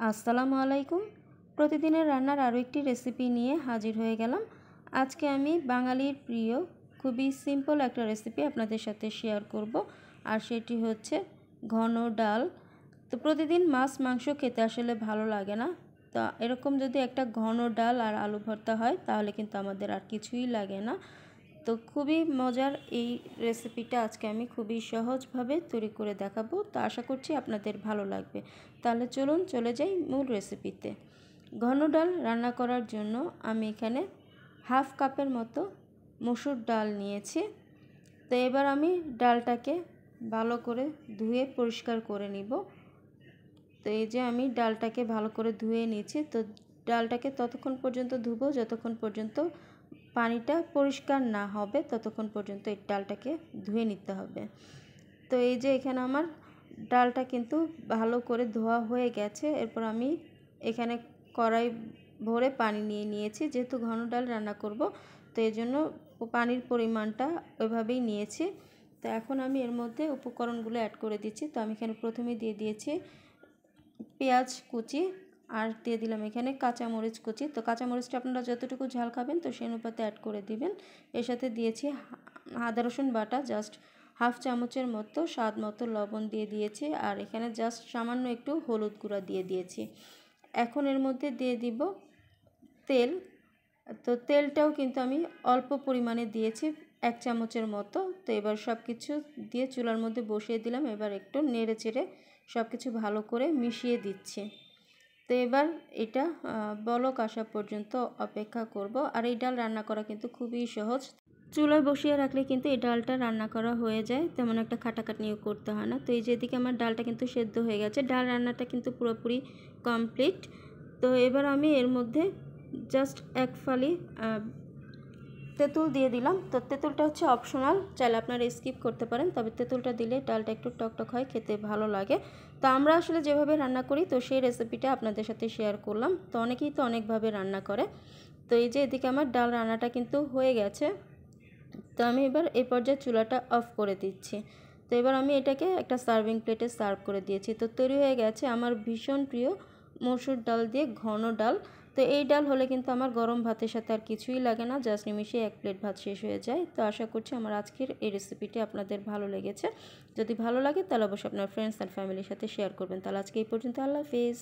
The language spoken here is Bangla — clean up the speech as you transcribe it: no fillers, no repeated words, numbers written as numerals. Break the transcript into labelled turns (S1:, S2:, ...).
S1: আসসালামু আলাইকুম। প্রতিদিনের রান্নার আরও একটি রেসিপি নিয়ে হাজির হয়ে গেলাম। আজকে আমি বাঙালির প্রিয় খুবই সিম্পল একটা রেসিপি আপনাদের সাথে শেয়ার করব, আর সেটি হচ্ছে ঘন ডাল। তো প্রতিদিন মাছ মাংস খেতে আসলে ভালো লাগে না, তা এরকম যদি একটা ঘন ডাল আর আলু ভর্তা হয় তাহলে কিন্তু আমাদের আর কিছুই লাগে না। তো খুবই মজার এই রেসিপিটা আজকে আমি খুবই সহজভাবে তৈরি করে দেখাবো। তো আশা করছি আপনাদের ভালো লাগবে। তাহলে চলুন চলে যাই মূল রেসিপিতে। ঘন ডাল রান্না করার জন্য আমি এখানে হাফ কাপের মতো মসুর ডাল নিয়েছি। তো এবার আমি ডালটাকে ভালো করে ধুয়ে পরিষ্কার করে নিব। তো এই যে আমি ডালটাকে ভালো করে ধুয়ে নিয়েছি। তো ডালটাকে ততক্ষণ পর্যন্ত ধুবো যতক্ষণ পর্যন্ত পানিটা পরিষ্কার না হবে, ততক্ষণ পর্যন্ত এই ডালটাকে ধুয়ে নিতে হবে। তো এই যে এখানে আমার ডালটা কিন্তু ভালো করে ধোয়া হয়ে গেছে। এরপর আমি এখানে কড়াই ভরে পানি নিয়ে নিয়েছি, যেহেতু ঘন ডাল রান্না করব, তো এই জন্য পানির পরিমাণটা ওইভাবেই নিয়েছি। তো এখন আমি এর মধ্যে উপকরণগুলো অ্যাড করে দিচ্ছি। তো আমি এখানে প্রথমে দিয়ে দিয়েছি পেঁয়াজ কুচি, আর দিয়ে দিলাম এখানে কাঁচামরিচ কুচি। তো কাঁচামরিচটা আপনারা যতটুকু ঝাল খাবেন তো সেই অনুপাতে অ্যাড করে দিবেন। এর সাথে দিয়েছি আদা রসুন বাটা, জাস্ট হাফ চামচের মতো, স্বাদ মতো লবণ দিয়ে দিয়েছি, আর এখানে জাস্ট সামান্য একটু হলুদ গুঁড়া দিয়ে দিয়েছি। এখন এর মধ্যে দিয়ে দিব তেল। তো তেলটাও কিন্তু আমি অল্প পরিমাণে দিয়েছি, 1 চামচের মতো। তো এবার সব কিছু দিয়ে চুলার মধ্যে বসিয়ে দিলাম। এবার একটু নেড়ে চেড়ে সব কিছু ভালো করে মিশিয়ে দিচ্ছি। তো এবার এটা বলক আসা পর্যন্ত অপেক্ষা করব। আর এই ডাল রান্না করা কিন্তু খুবই সহজ। চুলায় বসিয়ে রাখলে কিন্তু এই ডালটা রান্না করা হয়ে যায়, তেমন একটা খাটাখাটনিও করতে হয় না। তো এই যে এদিকে আমার ডালটা কিন্তু সেদ্ধ হয়ে গেছে, ডাল রান্নাটা কিন্তু পুরোপুরি কমপ্লিট। তো এবার আমি এর মধ্যে জাস্ট এক ফালি তেঁতুল দিয়ে দিলাম। তো তেঁতুলটা হচ্ছে অপশনাল, চাইলে আপনারা স্কিপ করতে পারেন, তবে তেঁতুলটা দিলে ডালটা একটু টকটক হয়, খেতে ভালো লাগে। তো আমরা আসলে যেভাবে রান্না করি তো সেই রেসিপিটা আপনাদের সাথে শেয়ার করলাম। তো অনেকেই তো অনেকভাবে রান্না করে। তো এই যে এদিকে আমার ডাল রান্নাটা কিন্তু হয়ে গেছে। তো আমি এবার এই পর্যায়ে চুলাটা অফ করে দিচ্ছি। তো এবার আমি এটাকে একটা সার্ভিং প্লেটে সার্ভ করে দিয়েছি। তো তৈরি হয়ে গেছে আমার ভীষণ প্রিয় মসুর ডাল দিয়ে ঘন ডাল। তো এই ডাল হলে কিন্তু আমার গরম ভাতের সাথে আর কিছুই লাগে না, জাস্ট নিমিশে 1 প্লেট ভাত শেষ হয়ে যায়। তো আশা করছি আমার আজকের এই রেসিপিটি আপনাদের ভালো লেগেছে। যদি ভালো লাগে তাহলে অবশ্যই আপনার ফ্রেন্ডস অ্যান্ড ফ্যামিলির সাথে শেয়ার করবেন। তাহলে আজকে এই পর্যন্ত, আল্লাহ হাফেজ।